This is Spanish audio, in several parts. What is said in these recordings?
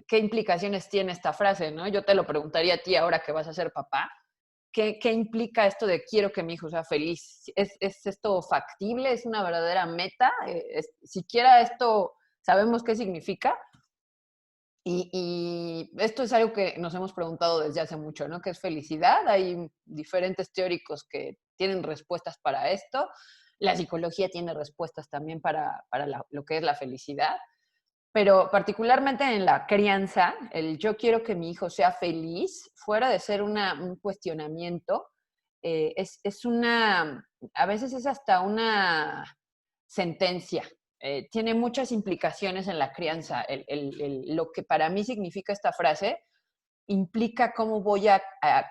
¿qué implicaciones tiene esta frase, no? Yo te lo preguntaría a ti ahora que vas a ser papá. ¿Qué implica esto de quiero que mi hijo sea feliz? ¿Es esto factible? ¿Es una verdadera meta? ¿Siquiera esto sabemos qué significa? Y esto es algo que nos hemos preguntado desde hace mucho, ¿no? ¿Qué es felicidad? Hay diferentes teóricos que tienen respuestas para esto. La psicología tiene respuestas también para lo que es la felicidad. Pero particularmente en la crianza, el yo quiero que mi hijo sea feliz, fuera de ser un cuestionamiento, es una, a veces es hasta una sentencia. Tiene muchas implicaciones en la crianza. Lo que para mí significa esta frase implica cómo voy a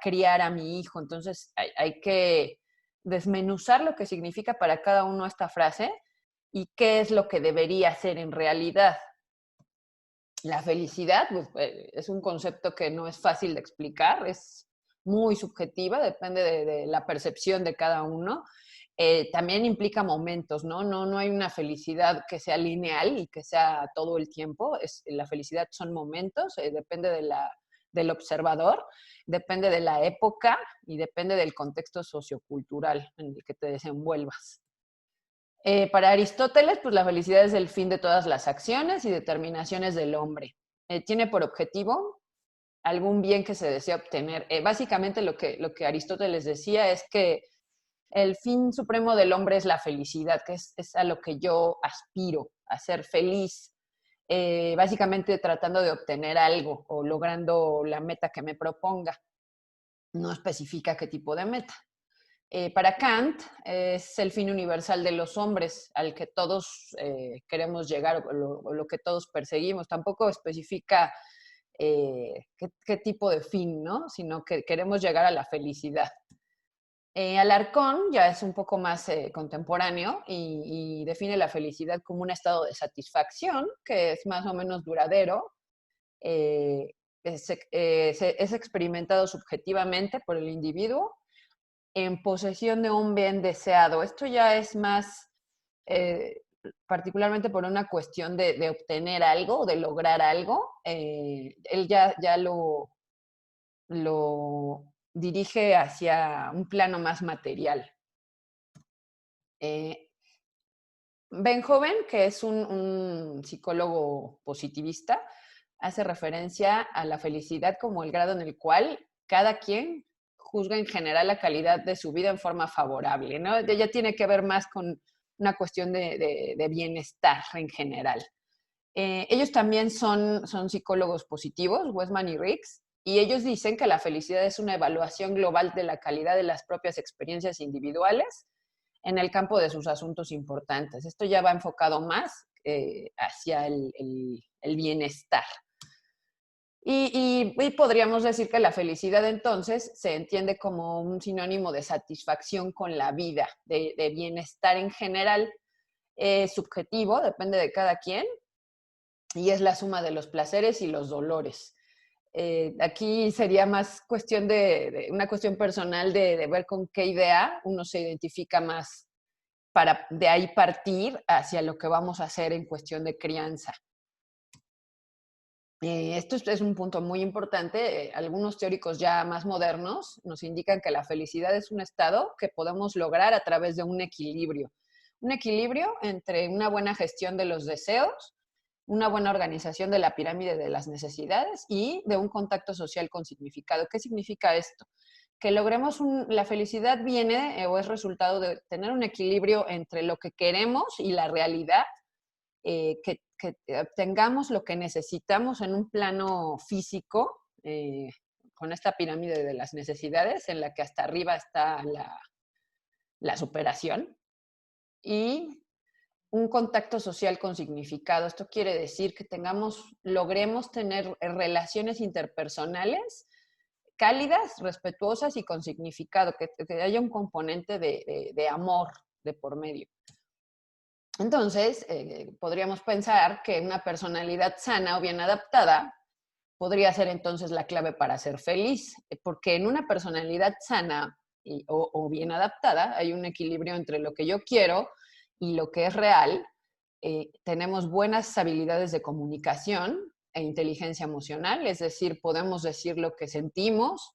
criar a mi hijo. Entonces hay que desmenuzar lo que significa para cada uno esta frase y qué es lo que debería ser en realidad. La felicidad pues, es un concepto que no es fácil de explicar, es muy subjetiva, depende de la percepción de cada uno. También implica momentos, ¿no? No hay una felicidad que sea lineal y que sea todo el tiempo. La felicidad son momentos, depende del observador, depende de la época y depende del contexto sociocultural en el que te desenvuelvas. Para Aristóteles, pues la felicidad es el fin de todas las acciones y determinaciones del hombre. Tiene por objetivo algún bien que se desea obtener. Básicamente lo que Aristóteles decía es que el fin supremo del hombre es la felicidad, que es a lo que yo aspiro, a ser feliz, básicamente tratando de obtener algo o logrando la meta que me proponga. No especifica qué tipo de meta. Para Kant es el fin universal de los hombres al que todos queremos llegar o lo que todos perseguimos. Tampoco especifica qué tipo de fin, ¿no? Sino que queremos llegar a la felicidad. Alarcón ya es un poco más contemporáneo y define la felicidad como un estado de satisfacción que es más o menos duradero, eh, es experimentado subjetivamente por el individuo en posesión de un bien deseado. Esto ya es más eh, particularmente por una cuestión de obtener algo, de lograr algo. Él ya lo dirige hacia un plano más material. Eh, Benjoven, que es un psicólogo positivista, hace referencia a la felicidad como el grado en el cual cada quien juzga en general la calidad de su vida en forma favorable, ¿no? Ya tiene que ver más con una cuestión de bienestar en general. Ellos también son psicólogos positivos, Westman y Riggs, y ellos dicen que la felicidad es una evaluación global de la calidad de las propias experiencias individuales en el campo de sus asuntos importantes. Esto ya va enfocado más hacia el bienestar. Y podríamos decir que la felicidad entonces se entiende como un sinónimo de satisfacción con la vida, de bienestar en general, subjetivo, depende de cada quien, y es la suma de los placeres y los dolores. Aquí sería más cuestión de una cuestión personal de ver con qué idea uno se identifica más para de ahí partir hacia lo que vamos a hacer en cuestión de crianza. Esto es un punto muy importante. Algunos teóricos ya más modernos nos indican que la felicidad es un estado que podemos lograr a través de un equilibrio. Un equilibrio entre una buena gestión de los deseos, una buena organización de la pirámide de las necesidades y de un contacto social con significado. ¿Qué significa esto? Que logremos la felicidad viene o es resultado de tener un equilibrio entre lo que queremos y la realidad, que obtengamos lo que necesitamos en un plano físico, con esta pirámide de las necesidades en la que hasta arriba está la superación, y un contacto social con significado. Esto quiere decir que logremos tener relaciones interpersonales cálidas, respetuosas y con significado, que haya un componente de amor de por medio. Entonces, podríamos pensar que una personalidad sana o bien adaptada podría ser entonces la clave para ser feliz, porque en una personalidad sana o bien adaptada hay un equilibrio entre lo que yo quiero y lo que es real. Tenemos buenas habilidades de comunicación, e inteligencia emocional, es decir, podemos decir lo que sentimos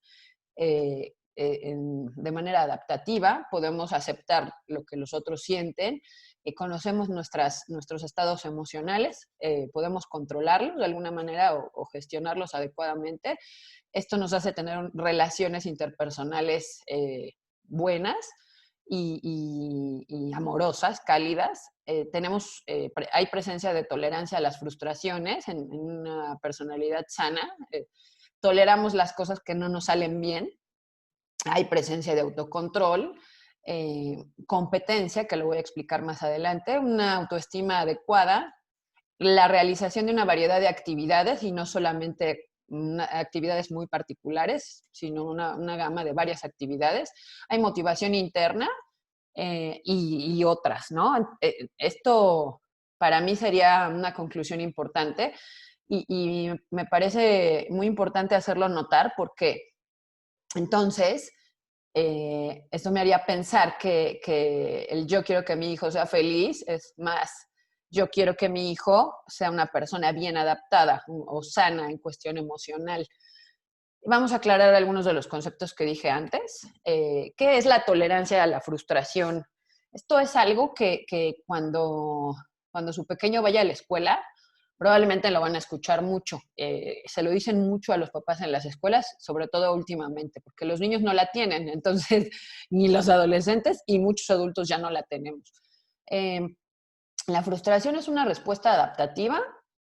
de manera adaptativa, podemos aceptar lo que los otros sienten, conocemos nuestros estados emocionales, podemos controlarlos de alguna manera o gestionarlos adecuadamente. Esto nos hace tener relaciones interpersonales buenas y amorosas, cálidas. Hay presencia de tolerancia a las frustraciones en una personalidad sana. Toleramos las cosas que no nos salen bien. Hay presencia de autocontrol, competencia, que lo voy a explicar más adelante, una autoestima adecuada, la realización de una variedad de actividades y no solamente actividades muy particulares, sino una gama de varias actividades. Hay motivación interna y otras, ¿no? Esto para mí sería una conclusión importante y me parece muy importante hacerlo notar porque entonces esto me haría pensar que el yo quiero que mi hijo sea feliz es más yo quiero que mi hijo sea una persona bien adaptada o sana en cuestión emocional. Vamos a aclarar algunos de los conceptos que dije antes. ¿Qué es la tolerancia a la frustración? Esto es algo que cuando su pequeño vaya a la escuela, probablemente lo van a escuchar mucho. Se lo dicen mucho a los papás en las escuelas, sobre todo últimamente, porque los niños no la tienen, entonces, ni los adolescentes y muchos adultos ya no la tenemos. La frustración es una respuesta adaptativa.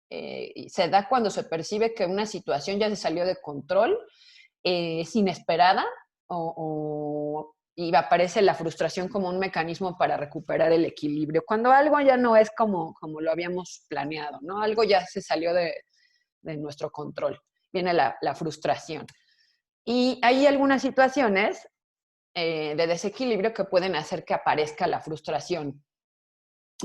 Se da cuando se percibe que una situación ya se salió de control, es inesperada y aparece la frustración como un mecanismo para recuperar el equilibrio. Cuando algo ya no es como lo habíamos planeado, ¿no? Algo ya se salió de nuestro control. Viene la frustración. Y hay algunas situaciones de desequilibrio que pueden hacer que aparezca la frustración.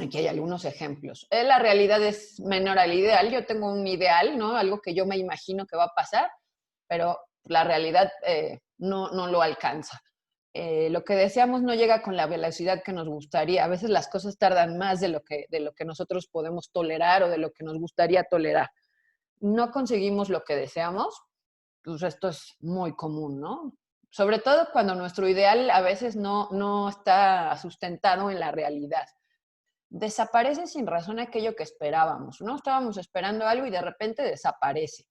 Aquí hay algunos ejemplos. La realidad es menor al ideal. Yo tengo un ideal, ¿no? Algo que yo me imagino que va a pasar, pero la realidad no lo alcanza. Lo que deseamos no llega con la velocidad que nos gustaría. A veces las cosas tardan más de lo que nosotros podemos tolerar o de lo que nos gustaría tolerar. No conseguimos lo que deseamos, pues esto es muy común, ¿no? Sobre todo cuando nuestro ideal a veces no está sustentado en la realidad. Desaparece sin razón aquello que esperábamos, ¿no? Estábamos esperando algo y de repente desaparece.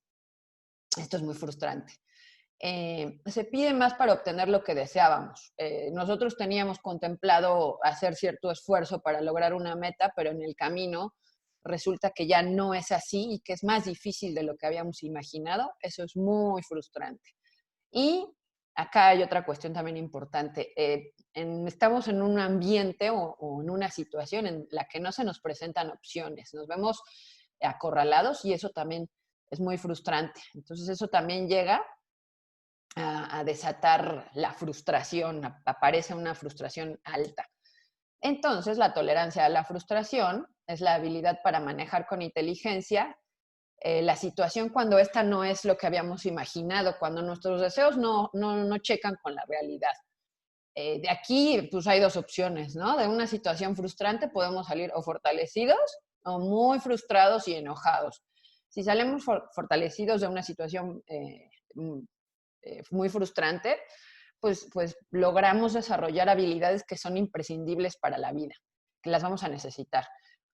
Esto es muy frustrante. Se pide más para obtener lo que deseábamos. Nosotros teníamos contemplado hacer cierto esfuerzo para lograr una meta, pero en el camino resulta que ya no es así y que es más difícil de lo que habíamos imaginado. Eso es muy frustrante. Y acá hay otra cuestión también importante. Estamos en un ambiente o en una situación en la que no se nos presentan opciones. Nos vemos acorralados y eso también es muy frustrante. Entonces eso también llega a desatar la frustración, aparece una frustración alta. Entonces, la tolerancia a la frustración es la habilidad para manejar con inteligencia la situación cuando esta no es lo que habíamos imaginado, cuando nuestros deseos no checan con la realidad. De aquí, pues hay dos opciones, ¿no? De una situación frustrante podemos salir o fortalecidos o muy frustrados y enojados. Si salimos fortalecidos de una situación muy frustrante, pues logramos desarrollar habilidades que son imprescindibles para la vida, que las vamos a necesitar.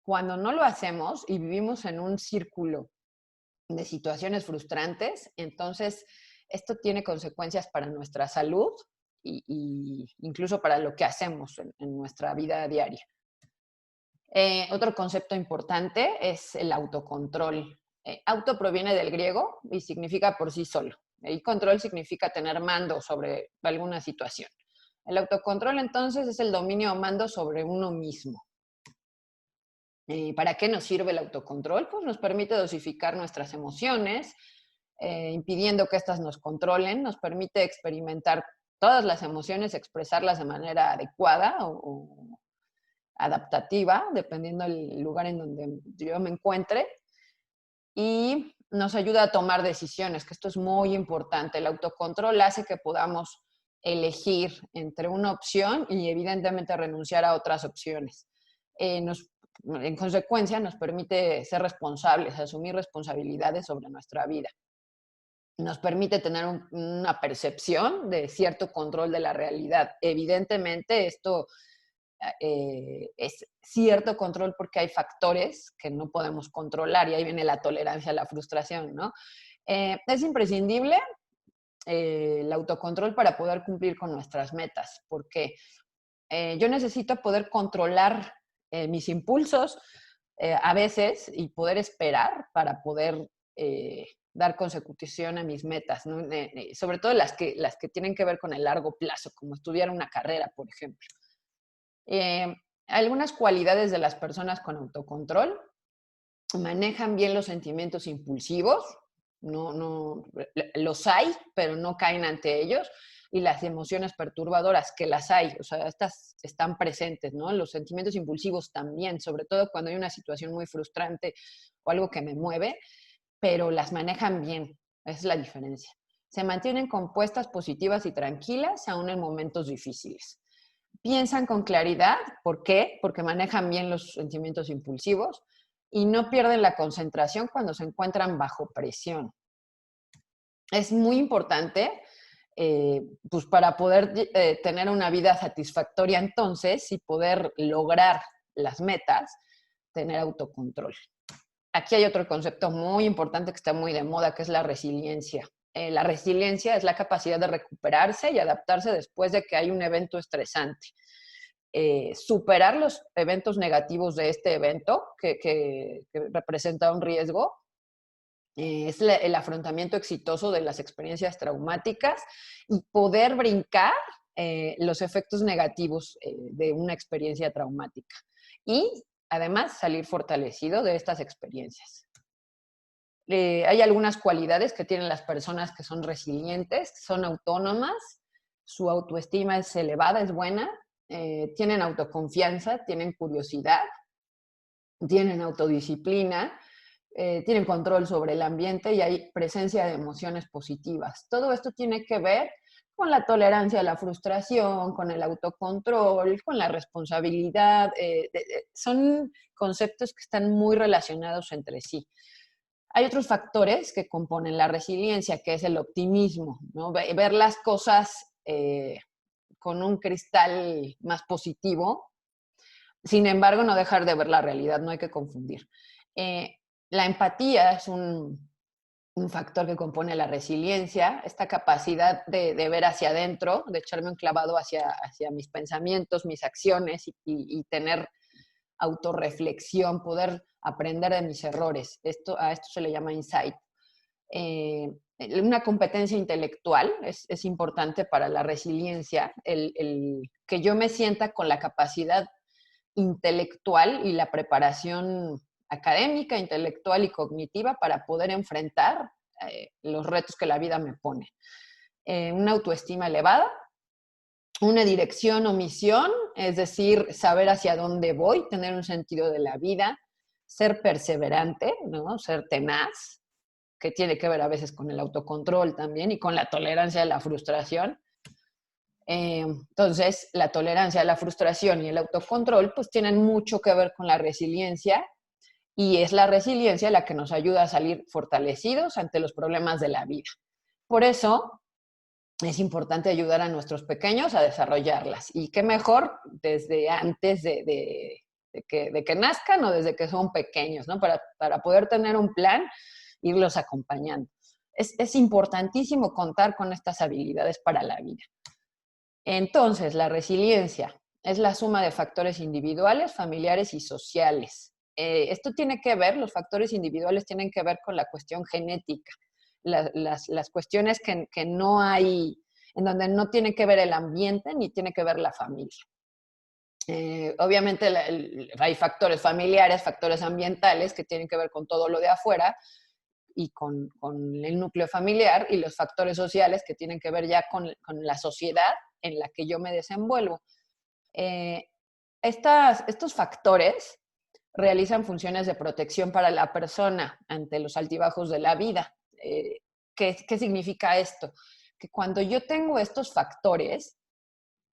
Cuando no lo hacemos y vivimos en un círculo de situaciones frustrantes, entonces esto tiene consecuencias para nuestra salud y incluso para lo que hacemos en nuestra vida diaria. Otro concepto importante es el autocontrol. Auto proviene del griego y significa por sí solo. Y control significa tener mando sobre alguna situación. El autocontrol entonces es el dominio o mando sobre uno mismo. ¿Para qué nos sirve el autocontrol? Pues nos permite dosificar nuestras emociones, impidiendo que éstas nos controlen, nos permite experimentar todas las emociones, expresarlas de manera adecuada o adaptativa, dependiendo del lugar en donde yo me encuentre, y nos ayuda a tomar decisiones, que esto es muy importante. El autocontrol hace que podamos elegir entre una opción y evidentemente renunciar a otras opciones. Nos en consecuencia, nos permite ser responsables, asumir responsabilidades sobre nuestra vida. Nos permite tener una percepción de cierto control de la realidad. Evidentemente, esto es cierto control porque hay factores que no podemos controlar y ahí viene la tolerancia a la frustración, ¿no? Es imprescindible el autocontrol para poder cumplir con nuestras metas, porque yo necesito poder controlar mis impulsos a veces y poder esperar para poder dar consecución a mis metas, ¿no? Sobre todo las que tienen que ver con el largo plazo, como estudiar una carrera, por ejemplo. Eh, Algunas cualidades de las personas con autocontrol: manejan bien los sentimientos impulsivos, los hay, pero no caen ante ellos, y las emociones perturbadoras, que las hay, o sea, estas están presentes, ¿no? Los sentimientos impulsivos también, sobre todo cuando hay una situación muy frustrante o algo que me mueve, pero las manejan bien, esa es la diferencia. Se mantienen compuestas, positivas y tranquilas, aún en momentos difíciles. Piensan con claridad. ¿Por qué? Porque manejan bien los sentimientos impulsivos y no pierden la concentración cuando se encuentran bajo presión. Es muy importante, pues para poder tener una vida satisfactoria entonces y poder lograr las metas, tener autocontrol. Aquí hay otro concepto muy importante que está muy de moda, que es la resiliencia. La resiliencia es la capacidad de recuperarse y adaptarse después de que hay un evento estresante. Superar los eventos negativos de este evento, que representa un riesgo, es el afrontamiento exitoso de las experiencias traumáticas y poder brincar los efectos negativos de una experiencia traumática. Y además salir fortalecido de estas experiencias. Hay algunas cualidades que tienen las personas que son resilientes, son autónomas, su autoestima es elevada, es buena, tienen autoconfianza, tienen curiosidad, tienen autodisciplina, tienen control sobre el ambiente y hay presencia de emociones positivas. Todo esto tiene que ver con la tolerancia a la frustración, con el autocontrol, con la responsabilidad. Son conceptos que están muy relacionados entre sí. Hay otros factores que componen la resiliencia, que es el optimismo, ¿no? Ver las cosas con un cristal más positivo. Sin embargo, no dejar de ver la realidad, no hay que confundir. Eh, la empatía es un factor que compone la resiliencia, esta capacidad de ver hacia adentro, de echarme un clavado hacia mis pensamientos, mis acciones y tener autorreflexión, poder aprender de mis errores. A esto se le llama insight. Eh, una competencia intelectual es importante para la resiliencia, el que yo me sienta con la capacidad intelectual y la preparación académica, intelectual y cognitiva para poder enfrentar los retos que la vida me pone. Una autoestima elevada, una dirección o misión, es decir, saber hacia dónde voy, tener un sentido de la vida, ser perseverante, ¿no? Ser tenaz, que tiene que ver a veces con el autocontrol también y con la tolerancia a la frustración. Entonces, la tolerancia a la frustración y el autocontrol pues tienen mucho que ver con la resiliencia y es la resiliencia la que nos ayuda a salir fortalecidos ante los problemas de la vida. Por eso es importante ayudar a nuestros pequeños a desarrollarlas. Y qué mejor desde antes de que nazcan o desde que son pequeños, ¿no? Para poder tener un plan, irlos acompañando. Es importantísimo contar con estas habilidades para la vida. Entonces, la resiliencia es la suma de factores individuales, familiares y sociales. Esto tiene que ver, los factores individuales tienen que ver con la cuestión genética, las cuestiones que no hay, en donde no tiene que ver el ambiente ni tiene que ver la familia. Obviamente hay factores familiares, factores ambientales que tienen que ver con todo lo de afuera y con el núcleo familiar, y los factores sociales que tienen que ver ya con la sociedad en la que yo me desenvuelvo. Estos factores realizan funciones de protección para la persona ante los altibajos de la vida. ¿Qué significa esto? Que cuando yo tengo estos factores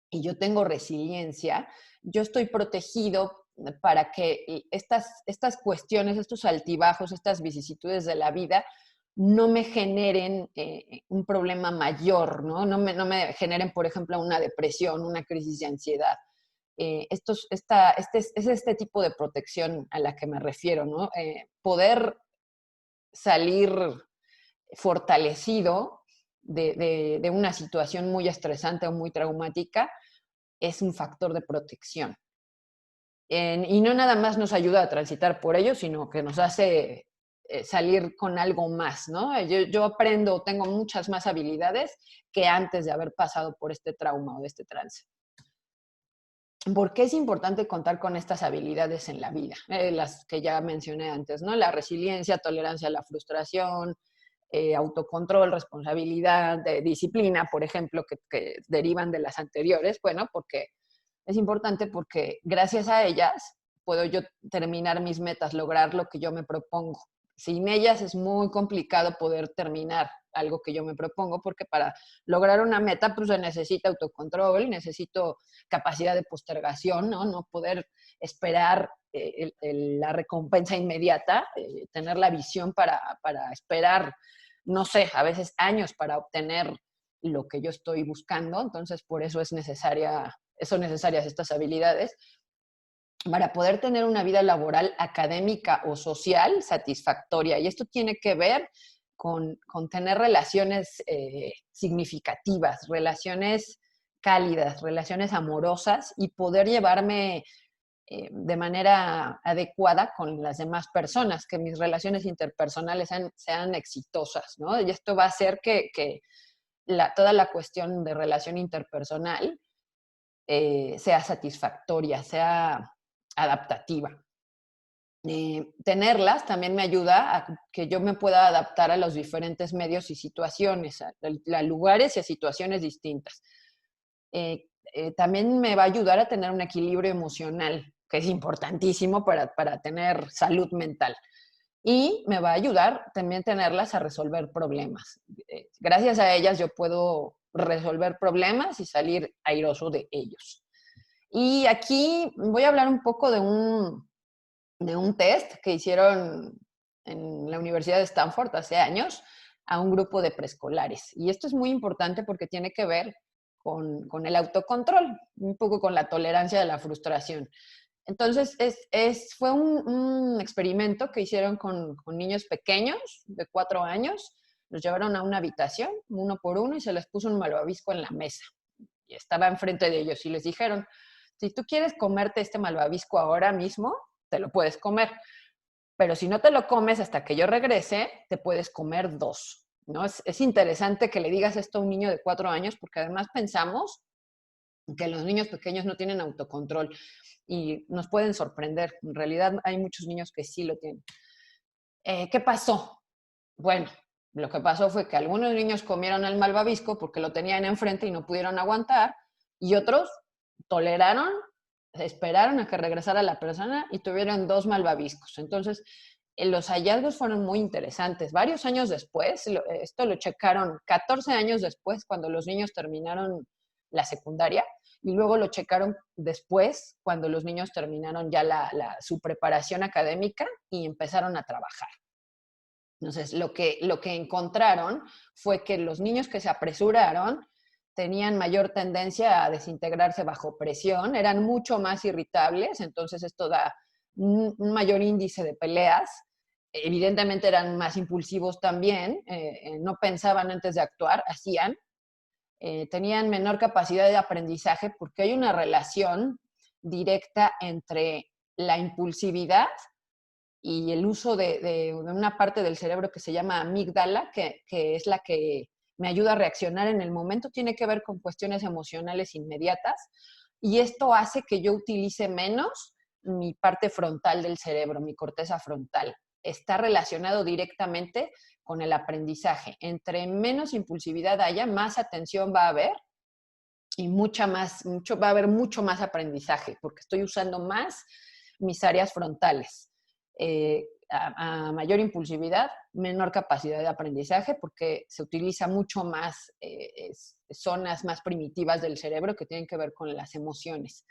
y yo tengo resiliencia, yo estoy protegido para que estas cuestiones, estos altibajos, estas vicisitudes de la vida no me generen un problema mayor, ¿no? No me generen, por ejemplo, una depresión, una crisis de ansiedad. Es este tipo de protección a la que me refiero, ¿no? Poder salir fortalecido de una situación muy estresante o muy traumática es un factor de protección. Y no nada más nos ayuda a transitar por ello, sino que nos hace salir con algo más, ¿no? Yo aprendo, tengo muchas más habilidades que antes de haber pasado por este trauma o de este trance. ¿Por qué es importante contar con estas habilidades en la vida? Las que ya mencioné antes, ¿no? La resiliencia, tolerancia a la frustración, autocontrol, responsabilidad, disciplina, por ejemplo, que derivan de las anteriores. Bueno, porque es importante porque gracias a ellas puedo yo terminar mis metas, lograr lo que yo me propongo. Sin ellas es muy complicado poder terminar algo que yo me propongo, porque para lograr una meta pues se necesita autocontrol, necesito capacidad de postergación, ¿no? No poder esperar la recompensa inmediata, tener la visión para esperar, no sé, a veces años para obtener lo que yo estoy buscando. Entonces, por eso son necesarias estas habilidades para poder tener una vida laboral, académica o social satisfactoria. Y esto tiene que ver con tener relaciones significativas, relaciones cálidas, relaciones amorosas y poder llevarme de manera adecuada con las demás personas, que mis relaciones interpersonales sean exitosas, ¿no? Y esto va a hacer que toda la cuestión de relación interpersonal sea satisfactoria, sea adaptativa. Tenerlas también me ayuda a que yo me pueda adaptar a los diferentes medios y situaciones, a lugares y a situaciones distintas. También me va a ayudar a tener un equilibrio emocional, que es importantísimo para tener salud mental. Y me va a ayudar también tenerlas a resolver problemas. Gracias a ellas yo puedo resolver problemas y salir airoso de ellos. Y aquí voy a hablar un poco de un test que hicieron en la Universidad de Stanford hace años a un grupo de preescolares. Y esto es muy importante porque tiene que ver con el autocontrol, un poco con la tolerancia de la frustración. Entonces, fue un experimento que hicieron con niños pequeños de 4 años. Los llevaron a una habitación, uno por uno, y se les puso un malvavisco en la mesa. Y estaba enfrente de ellos y les dijeron, si tú quieres comerte este malvavisco ahora mismo, te lo puedes comer. Pero si no te lo comes hasta que yo regrese, te puedes comer 2, ¿no? Es interesante que le digas esto a un niño de 4 años, porque además pensamos que los niños pequeños no tienen autocontrol y nos pueden sorprender. En realidad hay muchos niños que sí lo tienen. ¿Qué pasó? Bueno, lo que pasó fue que algunos niños comieron el malvavisco porque lo tenían enfrente y no pudieron aguantar, y otros toleraron, esperaron a que regresara la persona y tuvieron 2 malvaviscos. Entonces, los hallazgos fueron muy interesantes. Varios años después, esto lo checaron 14 años después, cuando los niños terminaron la secundaria, y luego lo checaron después, cuando los niños terminaron ya su preparación académica y empezaron a trabajar. Entonces, lo que encontraron fue que los niños que se apresuraron tenían mayor tendencia a desintegrarse bajo presión, eran mucho más irritables, entonces esto da un mayor índice de peleas. Evidentemente eran más impulsivos también, no pensaban antes de actuar, hacían. Tenían menor capacidad de aprendizaje porque hay una relación directa entre la impulsividad y el uso de una parte del cerebro que se llama amígdala, que es la que me ayuda a reaccionar en el momento, tiene que ver con cuestiones emocionales inmediatas, y esto hace que yo utilice menos mi parte frontal del cerebro, mi corteza frontal. Está relacionado directamente con el aprendizaje. Entre menos impulsividad haya, más atención va a haber y va a haber mucho más aprendizaje, porque estoy usando más mis áreas frontales. A mayor impulsividad, menor capacidad de aprendizaje, porque se utiliza mucho más zonas más primitivas del cerebro que tienen que ver con las emociones.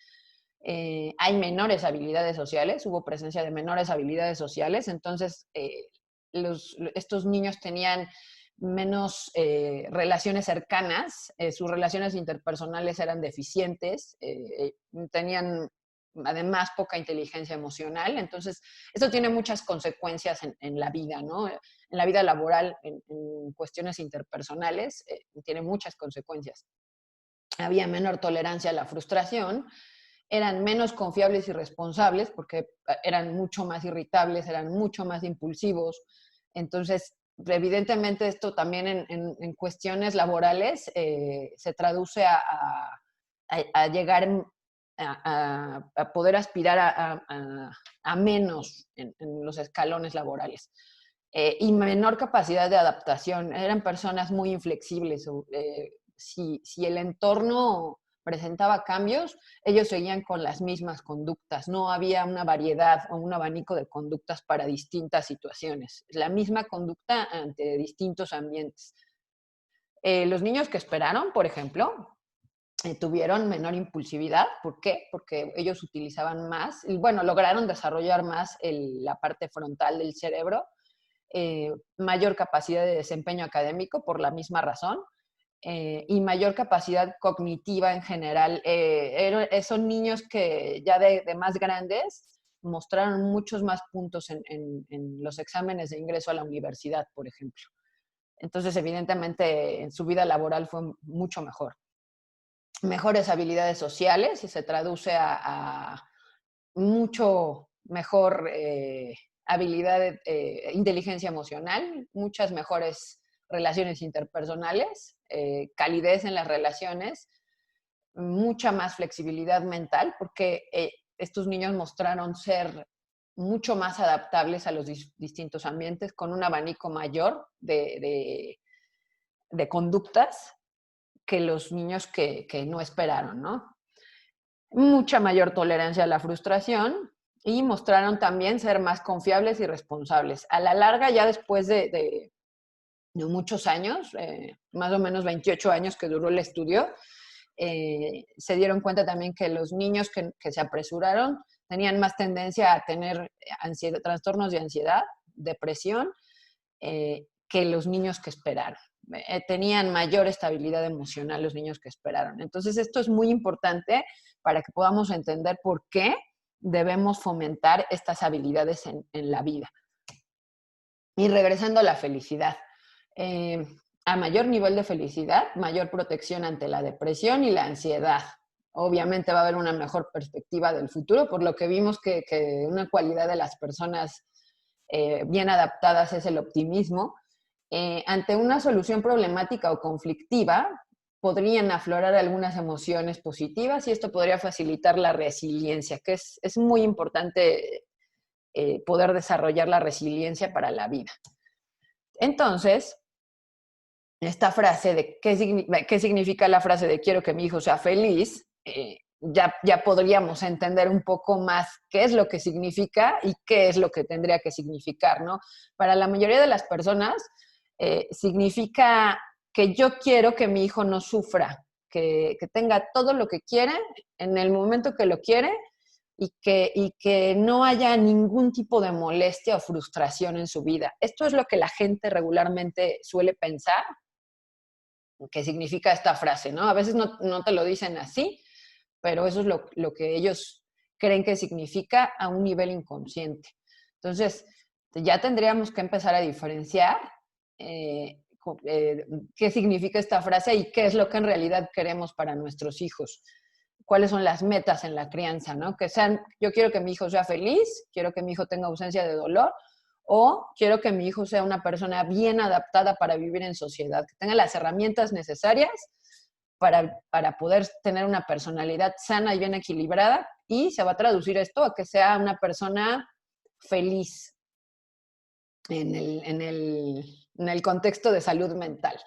hay menores habilidades sociales, hubo presencia de menores habilidades sociales, entonces estos niños tenían menos relaciones cercanas, sus relaciones interpersonales eran deficientes, tenían además poca inteligencia emocional, entonces esto tiene muchas consecuencias en la vida, ¿no? En la vida laboral, en cuestiones interpersonales, tiene muchas consecuencias. Había menor tolerancia a la frustración, eran menos confiables y responsables porque eran mucho más irritables, eran mucho más impulsivos. Entonces, evidentemente esto también en cuestiones laborales se traduce a llegar a poder aspirar a menos en los escalones laborales. Y menor capacidad de adaptación. Eran personas muy inflexibles. Si el entorno presentaba cambios, ellos seguían con las mismas conductas. No había una variedad o un abanico de conductas para distintas situaciones. La misma conducta ante distintos ambientes. Los niños que esperaron, por ejemplo, tuvieron menor impulsividad. ¿Por qué? Porque ellos utilizaban más, bueno, lograron desarrollar más la parte frontal del cerebro, mayor capacidad de desempeño académico por la misma razón, y mayor capacidad cognitiva en general. Son niños que ya de más grandes mostraron muchos más puntos en los exámenes de ingreso a la universidad, por ejemplo. Entonces, evidentemente, en su vida laboral fue mucho mejor. Mejores habilidades sociales y se traduce a mucho mejor habilidad, inteligencia emocional, muchas mejores relaciones interpersonales, calidez en las relaciones, mucha más flexibilidad mental, porque estos niños mostraron ser mucho más adaptables a los distintos ambientes, con un abanico mayor de conductas que los niños que no esperaron, ¿no? Mucha mayor tolerancia a la frustración y mostraron también ser más confiables y responsables. A la larga, ya después de muchos años, más o menos 28 años que duró el estudio, se dieron cuenta también que los niños que se apresuraron tenían más tendencia a tener trastornos de ansiedad, depresión, que los niños que esperaron. Tenían mayor estabilidad emocional los niños que esperaron. Entonces, esto es muy importante para que podamos entender por qué debemos fomentar estas habilidades en la vida. Y regresando a la felicidad. A mayor nivel de felicidad, mayor protección ante la depresión y la ansiedad. Obviamente va a haber una mejor perspectiva del futuro, por lo que vimos que una cualidad de las personas bien adaptadas es el optimismo. Ante una solución problemática o conflictiva, podrían aflorar algunas emociones positivas y esto podría facilitar la resiliencia, que es muy importante poder desarrollar la resiliencia para la vida. Entonces, esta frase de qué significa la frase de quiero que mi hijo sea feliz, ya podríamos entender un poco más qué es lo que significa y qué es lo que tendría que significar, ¿no? Para la mayoría de las personas, significa que yo quiero que mi hijo no sufra, que tenga todo lo que quiere en el momento que lo quiere y que no haya ningún tipo de molestia o frustración en su vida. Esto es lo que la gente regularmente suele pensar que significa esta frase, ¿no? A veces no te lo dicen así, pero eso es lo que ellos creen que significa a un nivel inconsciente. Entonces, ya tendríamos que empezar a diferenciar qué significa esta frase y qué es lo que en realidad queremos para nuestros hijos. Cuáles son las metas en la crianza, ¿no? Que sean, yo quiero que mi hijo sea feliz, quiero que mi hijo tenga ausencia de dolor, o quiero que mi hijo sea una persona bien adaptada para vivir en sociedad, que tenga las herramientas necesarias para poder tener una personalidad sana y bien equilibrada, y se va a traducir esto a que sea una persona feliz en el contexto de salud mental.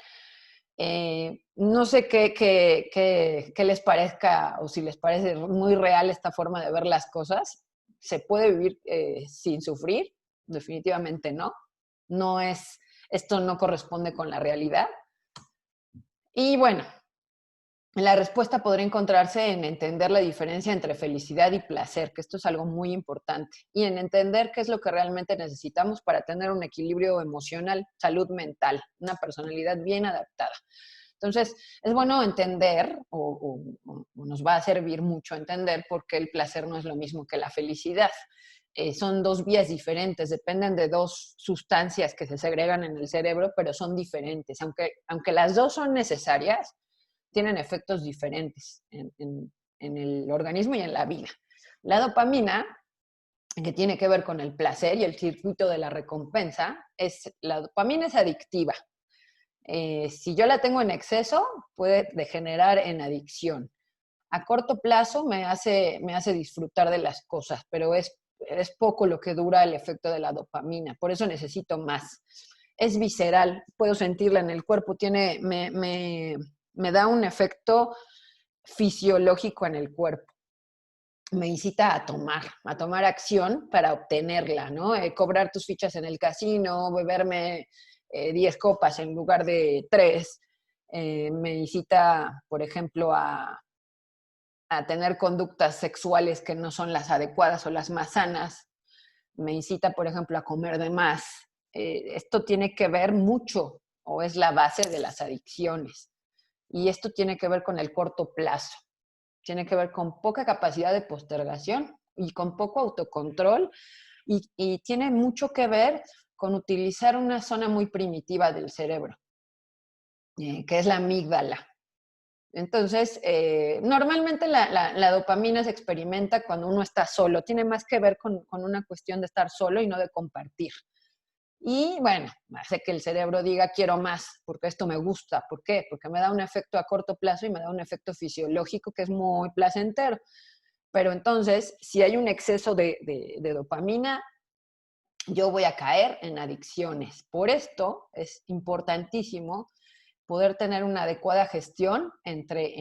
No sé qué les parezca o si les parece muy real esta forma de ver las cosas. ¿Se puede vivir sin sufrir? Definitivamente no. Esto no corresponde con la realidad. Y bueno, La respuesta podría encontrarse en entender la diferencia entre felicidad y placer, que esto es algo muy importante, y en entender qué es lo que realmente necesitamos para tener un equilibrio emocional, salud mental, una personalidad bien adaptada. Entonces, es bueno entender, o nos va a servir mucho entender por qué el placer no es lo mismo que la felicidad. Son dos vías diferentes, dependen de dos sustancias que se segregan en el cerebro, pero son diferentes. Aunque las dos son necesarias, tienen efectos diferentes en el organismo y en la vida. La dopamina, que tiene que ver con el placer y el circuito de la recompensa, la dopamina es adictiva. Si yo la tengo en exceso, puede degenerar en adicción. A corto plazo me hace disfrutar de las cosas, pero es poco lo que dura el efecto de la dopamina, por eso necesito más. Es visceral, puedo sentirla en el cuerpo, me da un efecto fisiológico en el cuerpo. Me incita a tomar acción para obtenerla, ¿no? Cobrar tus fichas en el casino, beberme 10 copas en lugar de 3, me incita, por ejemplo, a tener conductas sexuales que no son las adecuadas o las más sanas, me incita, por ejemplo, a comer de más. Esto tiene que ver mucho, o es la base de las adicciones. Y esto tiene que ver con el corto plazo, tiene que ver con poca capacidad de postergación y con poco autocontrol, y tiene mucho que ver con utilizar una zona muy primitiva del cerebro, que es la amígdala. Entonces, normalmente la dopamina se experimenta cuando uno está solo, tiene más que ver con una cuestión de estar solo y no de compartir. Y bueno, hace que el cerebro diga quiero más, porque esto me gusta. ¿Por qué? Porque me da un efecto a corto plazo y me da un efecto fisiológico que es muy placentero. Pero entonces, si hay un exceso de dopamina, yo voy a caer en adicciones. Por esto es importantísimo poder tener una adecuada gestión entre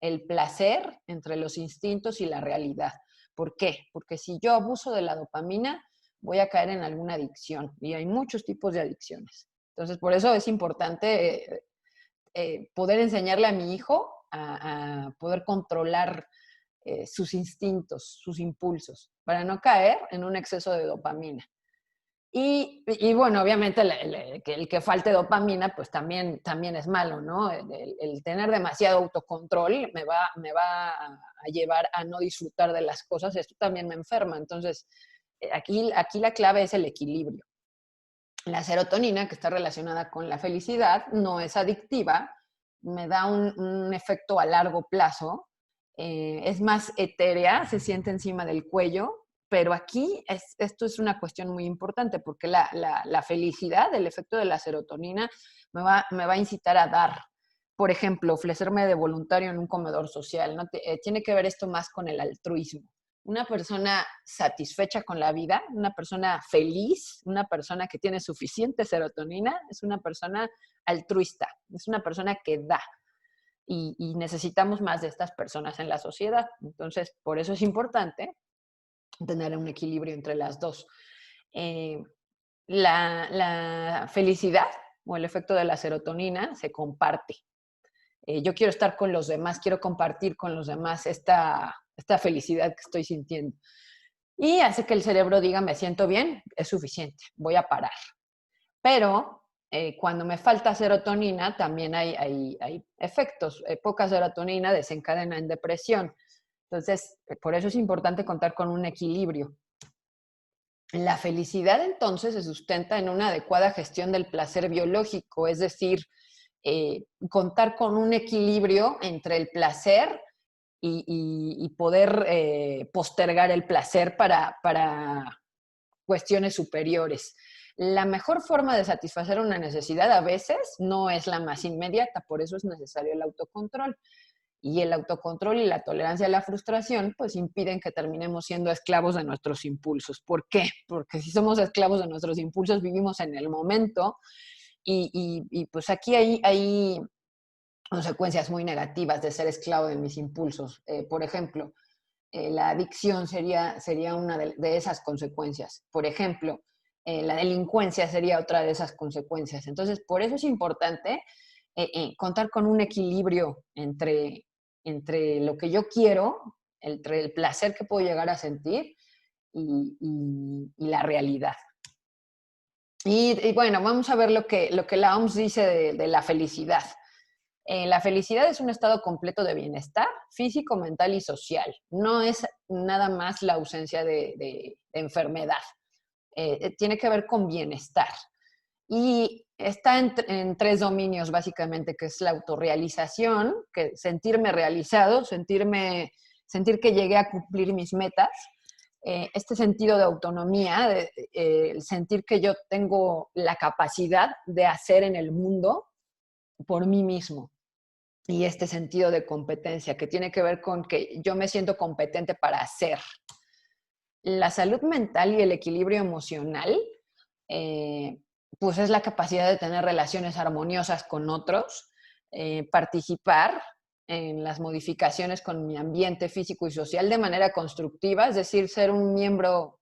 el placer, entre los instintos y la realidad. ¿Por qué? Porque si yo abuso de la dopamina, voy a caer en alguna adicción, y hay muchos tipos de adicciones. Entonces, por eso es importante poder enseñarle a mi hijo a poder controlar sus instintos, sus impulsos, para no caer en un exceso de dopamina. Y bueno, obviamente el que falte dopamina, pues también es malo, ¿no? El tener demasiado autocontrol me va a llevar a no disfrutar de las cosas, esto también me enferma. Entonces, aquí la clave es el equilibrio. La serotonina, que está relacionada con la felicidad, no es adictiva, me da un efecto a largo plazo, es más etérea, se siente encima del cuello, pero aquí esto es una cuestión muy importante, porque la felicidad, el efecto de la serotonina, me va a incitar a dar. Por ejemplo, ofrecerme de voluntario en un comedor social, ¿no? Tiene que ver esto más con el altruismo. Una persona satisfecha con la vida, una persona feliz, una persona que tiene suficiente serotonina, es una persona altruista, es una persona que da. Y necesitamos más de estas personas en la sociedad. Entonces, por eso es importante tener un equilibrio entre las dos. Eh, la felicidad o el efecto de la serotonina se comparte. Yo quiero estar con los demás, quiero compartir con los demás esta felicidad que estoy sintiendo. Y hace que el cerebro diga, me siento bien, es suficiente, voy a parar. Pero cuando me falta serotonina, también hay efectos. Poca serotonina desencadena en depresión. Entonces, por eso es importante contar con un equilibrio. La felicidad entonces se sustenta en una adecuada gestión del placer biológico, es decir, contar con un equilibrio entre el placer y poder postergar el placer para cuestiones superiores. La mejor forma de satisfacer una necesidad a veces no es la más inmediata, por eso es necesario el autocontrol. Y el autocontrol y la tolerancia a la frustración, pues impiden que terminemos siendo esclavos de nuestros impulsos. ¿Por qué? Porque si somos esclavos de nuestros impulsos, vivimos en el momento pues aquí hay consecuencias muy negativas de ser esclavo de mis impulsos. Por ejemplo, la adicción sería una de esas consecuencias. Por ejemplo, la delincuencia sería otra de esas consecuencias. Entonces, por eso es importante contar con un equilibrio entre lo que yo quiero, entre el placer que puedo llegar a sentir y la realidad. Y bueno, vamos a ver lo que la OMS dice de la felicidad. La felicidad es un estado completo de bienestar físico, mental y social. No es nada más la ausencia de enfermedad. Tiene que ver con bienestar. Y está en tres dominios, básicamente, que es la autorrealización, que sentirme realizado, sentir que llegué a cumplir mis metas, este sentido de autonomía, el sentir que yo tengo la capacidad de hacer en el mundo por mí mismo. Y este sentido de competencia, que tiene que ver con que yo me siento competente para hacer. La salud mental y el equilibrio emocional, pues es la capacidad de tener relaciones armoniosas con otros, participar en las modificaciones con mi ambiente físico y social de manera constructiva, es decir, ser un miembro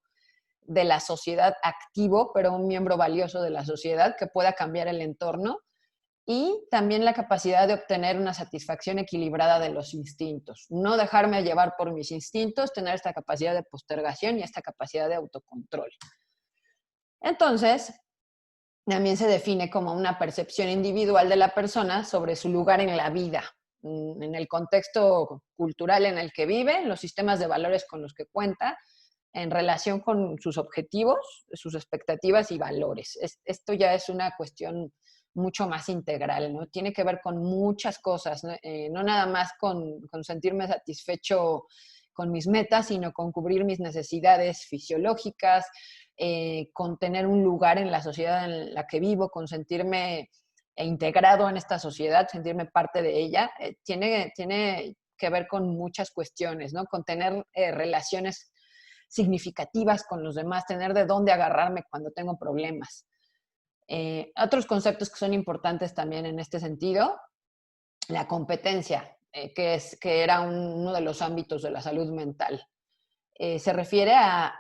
de la sociedad activo, pero un miembro valioso de la sociedad que pueda cambiar el entorno, y también la capacidad de obtener una satisfacción equilibrada de los instintos. No dejarme llevar por mis instintos, tener esta capacidad de postergación y esta capacidad de autocontrol. Entonces, también se define como una percepción individual de la persona sobre su lugar en la vida, en el contexto cultural en el que vive, en los sistemas de valores con los que cuenta, en relación con sus objetivos, sus expectativas y valores. Esto ya es una cuestión mucho más integral, ¿no? Tiene que ver con muchas cosas, ¿no? No nada más con sentirme satisfecho con mis metas, sino con cubrir mis necesidades fisiológicas, con tener un lugar en la sociedad en la que vivo, con sentirme integrado en esta sociedad, sentirme parte de ella. Tiene que ver con muchas cuestiones, ¿no? Con tener relaciones significativas con los demás, tener de dónde agarrarme cuando tengo problemas. Otros conceptos que son importantes también en este sentido, la competencia, que era uno de los ámbitos de la salud mental. Se refiere a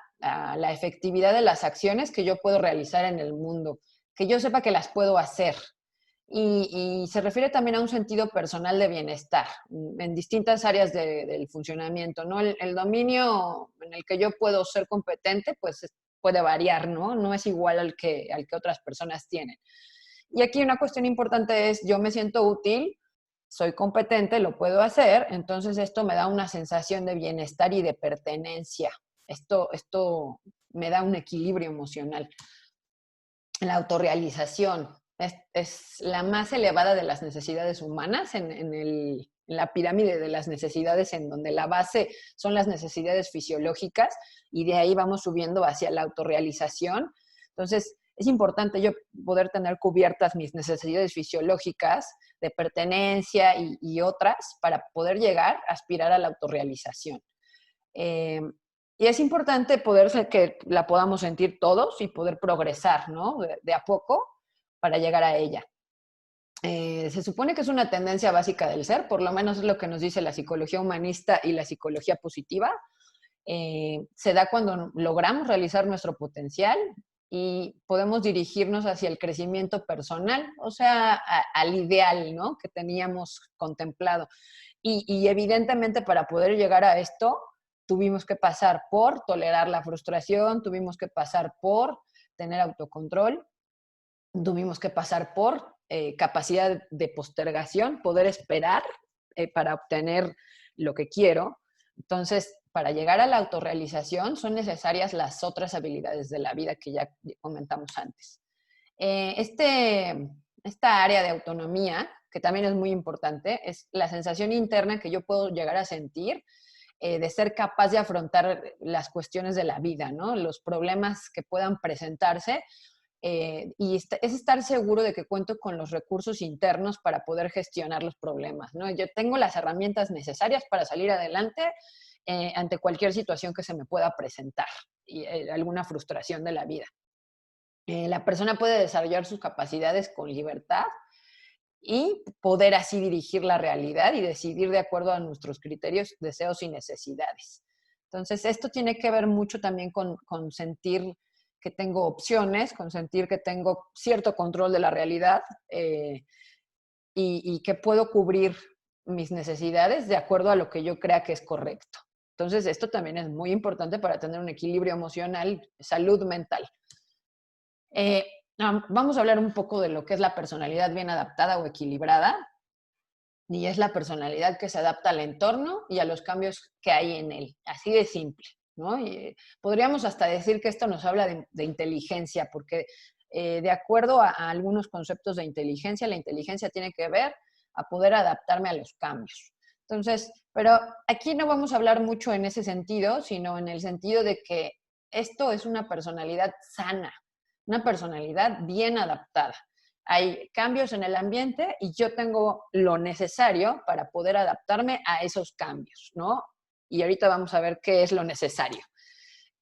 la efectividad de las acciones que yo puedo realizar en el mundo, que yo sepa que las puedo hacer. Y se refiere también a un sentido personal de bienestar en distintas áreas del funcionamiento, ¿no? El dominio en el que yo puedo ser competente, pues puede variar, ¿no? No es igual al que otras personas tienen. Y aquí una cuestión importante es, yo me siento útil, soy competente, lo puedo hacer, entonces esto me da una sensación de bienestar y de pertenencia. Esto me da un equilibrio emocional. La autorrealización es la más elevada de las necesidades humanas en la pirámide de las necesidades, en donde la base son las necesidades fisiológicas y de ahí vamos subiendo hacia la autorrealización. Entonces, es importante yo poder tener cubiertas mis necesidades fisiológicas de pertenencia y otras para poder llegar a aspirar a la autorrealización. Y es importante que la podamos sentir todos y poder progresar, ¿no? De a poco para llegar a ella. Se supone que es una tendencia básica del ser, por lo menos es lo que nos dice la psicología humanista y la psicología positiva. Se da cuando logramos realizar nuestro potencial y podemos dirigirnos hacia el crecimiento personal, o sea, al ideal, ¿no? Que teníamos contemplado. Y evidentemente para poder llegar a esto, tuvimos que pasar por tolerar la frustración, tuvimos que pasar por tener autocontrol, tuvimos que pasar por capacidad de postergación, poder esperar para obtener lo que quiero. Entonces, para llegar a la autorrealización son necesarias las otras habilidades de la vida que ya comentamos antes. Esta área de autonomía, que también es muy importante, es la sensación interna que yo puedo llegar a sentir de ser capaz de afrontar las cuestiones de la vida, ¿no? Los problemas que puedan presentarse. Es estar seguro de que cuento con los recursos internos para poder gestionar los problemas, ¿no? Yo tengo las herramientas necesarias para salir adelante ante cualquier situación que se me pueda presentar y alguna frustración de la vida. La persona puede desarrollar sus capacidades con libertad y poder así dirigir la realidad y decidir de acuerdo a nuestros criterios, deseos y necesidades. Entonces, esto tiene que ver mucho también con sentir que tengo opciones, con sentir que tengo cierto control de la realidad y que puedo cubrir mis necesidades de acuerdo a lo que yo crea que es correcto. Entonces, esto también es muy importante para tener un equilibrio emocional, salud mental. Vamos a hablar un poco de lo que es la personalidad bien adaptada o equilibrada, y es la personalidad que se adapta al entorno y a los cambios que hay en él, así de simple, ¿no? Y podríamos hasta decir que esto nos habla de inteligencia, porque de acuerdo a algunos conceptos de inteligencia, la inteligencia tiene que ver a poder adaptarme a los cambios. Entonces, pero aquí no vamos a hablar mucho en ese sentido, sino en el sentido de que esto es una personalidad sana, una personalidad bien adaptada. Hay cambios en el ambiente y yo tengo lo necesario para poder adaptarme a esos cambios, ¿no? Y ahorita vamos a ver qué es lo necesario.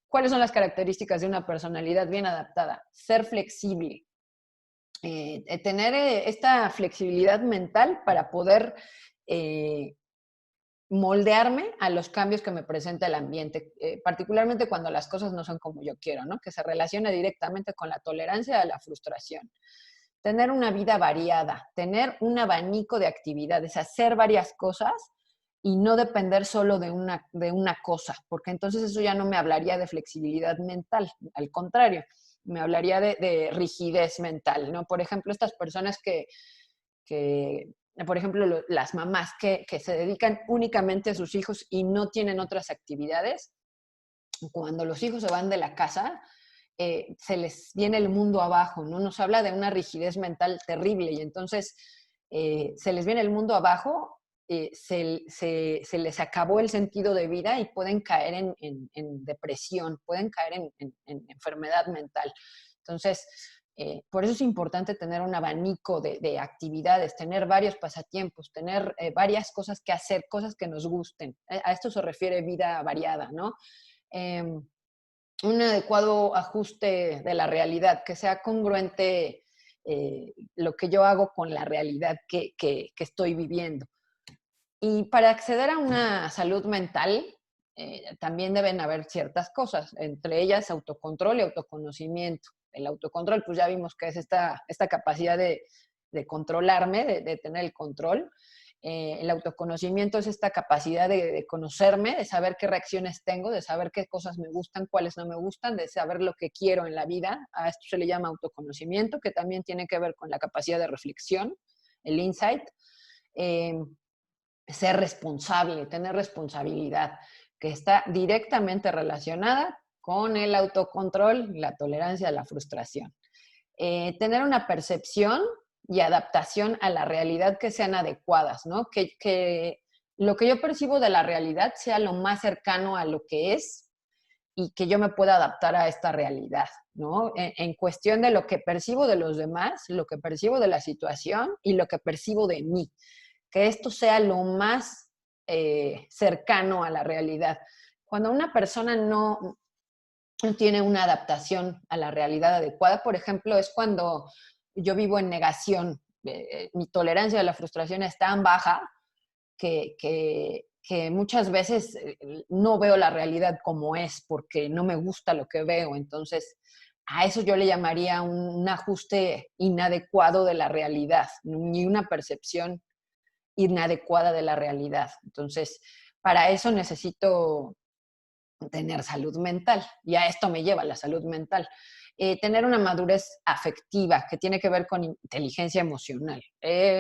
¿Cuáles son las características de una personalidad bien adaptada? Ser flexible, tener esta flexibilidad mental para poder moldearme a los cambios que me presenta el ambiente, particularmente cuando las cosas no son como yo quiero, ¿no? Que se relacione directamente con la tolerancia a la frustración. Tener una vida variada, tener un abanico de actividades, hacer varias cosas y no depender solo de una cosa, porque entonces eso ya no me hablaría de flexibilidad mental, al contrario, me hablaría de rigidez mental, ¿no? Por ejemplo, estas personas que por ejemplo, las mamás que se dedican únicamente a sus hijos y no tienen otras actividades, cuando los hijos se van de la casa, se les viene el mundo abajo, ¿no? Nos habla de una rigidez mental terrible y entonces se les viene el mundo abajo, se les acabó el sentido de vida y pueden caer en depresión, pueden caer en enfermedad mental. Entonces, por eso es importante tener un abanico de actividades, tener varios pasatiempos, tener varias cosas que hacer, cosas que nos gusten. A esto se refiere vida variada, ¿no? Un adecuado ajuste de la realidad, que sea congruente lo que yo hago con la realidad que estoy viviendo. Y para acceder a una salud mental, también deben haber ciertas cosas, entre ellas autocontrol y autoconocimiento. El autocontrol, pues ya vimos que es esta capacidad de controlarme, de tener el control. El autoconocimiento es esta capacidad de conocerme, de saber qué reacciones tengo, de saber qué cosas me gustan, cuáles no me gustan, de saber lo que quiero en la vida. A esto se le llama autoconocimiento, que también tiene que ver con la capacidad de reflexión, el insight. Ser responsable, tener responsabilidad, que está directamente relacionada con el autocontrol y la tolerancia a la frustración. Tener una percepción y adaptación a la realidad que sean adecuadas, ¿no? Que lo que yo percibo de la realidad sea lo más cercano a lo que es y que yo me pueda adaptar a esta realidad, ¿no? En cuestión de lo que percibo de los demás, lo que percibo de la situación y lo que percibo de mí. Que esto sea lo más cercano a la realidad. Cuando una persona no tiene una adaptación a la realidad adecuada, por ejemplo, es cuando yo vivo en negación, mi tolerancia a la frustración es tan baja que muchas veces no veo la realidad como es porque no me gusta lo que veo. Entonces, a eso yo le llamaría un ajuste inadecuado de la realidad, ni una percepción inadecuada de la realidad. Entonces, para eso necesito tener salud mental y a esto me lleva la salud mental. Tener una madurez afectiva que tiene que ver con inteligencia emocional.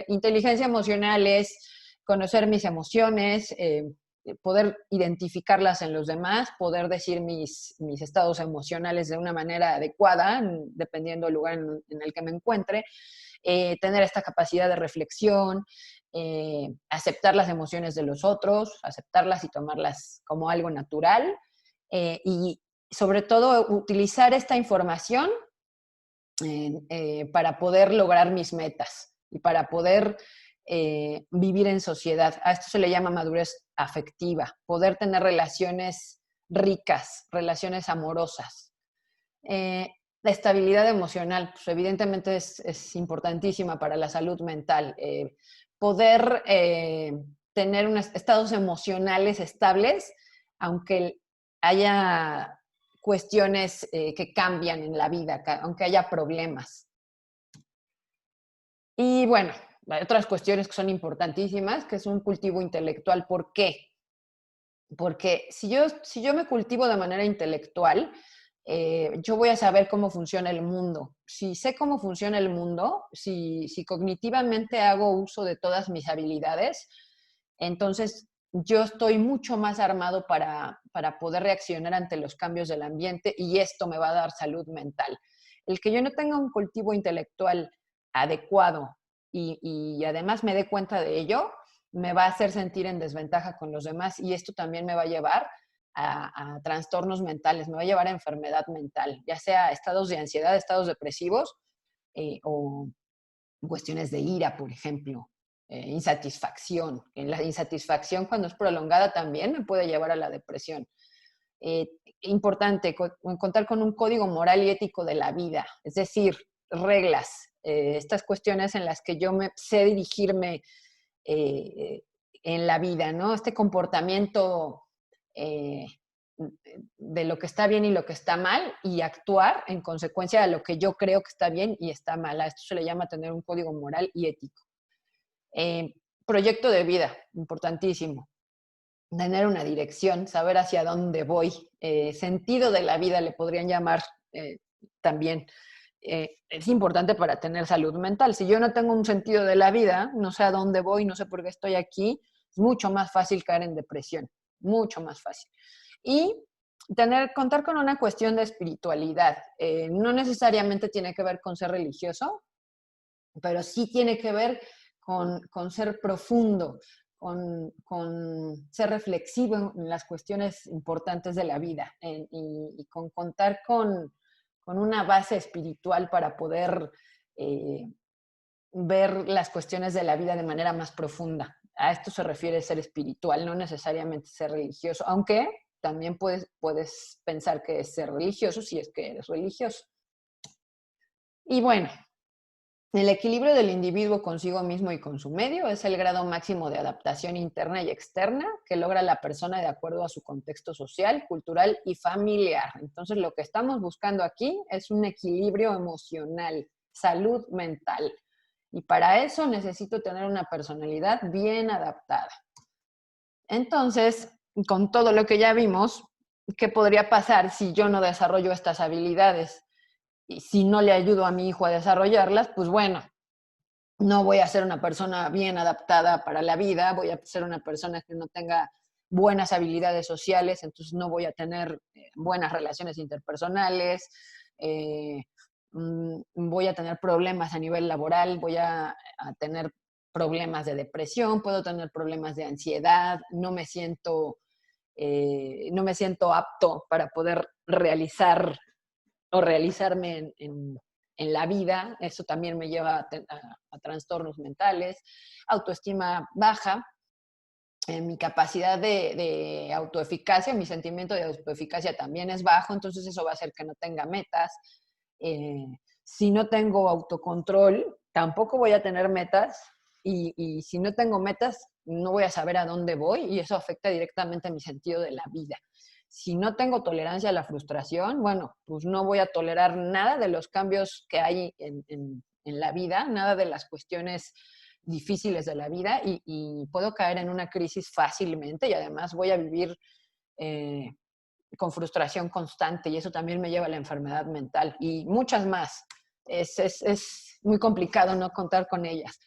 Inteligencia emocional es conocer mis emociones, poder identificarlas en los demás, poder decir mis estados emocionales de una manera adecuada, dependiendo del lugar en el que me encuentre, tener esta capacidad de reflexión, aceptar las emociones de los otros, aceptarlas y tomarlas como algo natural, y sobre todo utilizar esta información para poder lograr mis metas y para poder vivir en sociedad. A esto se le llama madurez afectiva, poder tener relaciones ricas, relaciones amorosas. La estabilidad emocional, pues evidentemente es importantísima para la salud mental. Poder tener unos estados emocionales estables, aunque haya cuestiones que cambian en la vida, aunque haya problemas. Y bueno, hay otras cuestiones que son importantísimas, que es un cultivo intelectual. ¿Por qué? Porque si yo me cultivo de manera intelectual, yo voy a saber cómo funciona el mundo. Si sé cómo funciona el mundo, si cognitivamente hago uso de todas mis habilidades, entonces yo estoy mucho más armado para poder reaccionar ante los cambios del ambiente y esto me va a dar salud mental. El que yo no tenga un cultivo intelectual adecuado y además me dé cuenta de ello, me va a hacer sentir en desventaja con los demás y esto también me va a llevar a trastornos mentales, me va a llevar a enfermedad mental, ya sea estados de ansiedad, estados depresivos o cuestiones de ira, por ejemplo, insatisfacción. La insatisfacción cuando es prolongada también me puede llevar a la depresión. Importante, contar con un código moral y ético de la vida, es decir, reglas, estas cuestiones en las que yo me sé dirigirme en la vida, ¿no? Este comportamiento eh, de lo que está bien y lo que está mal y actuar en consecuencia de lo que yo creo que está bien y está mal. A esto se le llama tener un código moral y ético. Proyecto de vida, importantísimo. Tener una dirección, saber hacia dónde voy. Sentido de la vida le podrían llamar también. Es importante para tener salud mental. Si yo no tengo un sentido de la vida, no sé a dónde voy, no sé por qué estoy aquí, es mucho más fácil caer en depresión, mucho más fácil. Y contar con una cuestión de espiritualidad. No necesariamente tiene que ver con ser religioso, pero sí tiene que ver con ser profundo, con ser reflexivo en las cuestiones importantes de la vida y con contar con una base espiritual para poder ver las cuestiones de la vida de manera más profunda. A esto se refiere ser espiritual, no necesariamente ser religioso, aunque también puedes pensar que es ser religioso si es que eres religioso. Y bueno, el equilibrio del individuo consigo mismo y con su medio es el grado máximo de adaptación interna y externa que logra la persona de acuerdo a su contexto social, cultural y familiar. Entonces, lo que estamos buscando aquí es un equilibrio emocional, salud mental. Y para eso necesito tener una personalidad bien adaptada. Entonces, con todo lo que ya vimos, ¿qué podría pasar si yo no desarrollo estas habilidades? Y si no le ayudo a mi hijo a desarrollarlas, pues bueno, no voy a ser una persona bien adaptada para la vida, voy a ser una persona que no tenga buenas habilidades sociales, entonces no voy a tener buenas relaciones interpersonales, voy a tener problemas a nivel laboral, voy a tener problemas de depresión, puedo tener problemas de ansiedad, no me siento apto para poder realizar o realizarme en la vida. Eso también me lleva a trastornos mentales, autoestima baja, mi capacidad de autoeficacia, mi sentimiento de autoeficacia también es bajo, entonces eso va a hacer que no tenga metas. Eh, si no tengo autocontrol, tampoco voy a tener metas y si no tengo metas, no voy a saber a dónde voy y eso afecta directamente a mi sentido de la vida. Si no tengo tolerancia a la frustración, bueno, pues no voy a tolerar nada de los cambios que hay en la vida, nada de las cuestiones difíciles de la vida y puedo caer en una crisis fácilmente y además voy a vivir eh, con frustración constante y eso también me lleva a la enfermedad mental y muchas más. Es muy complicado no contar con ellas.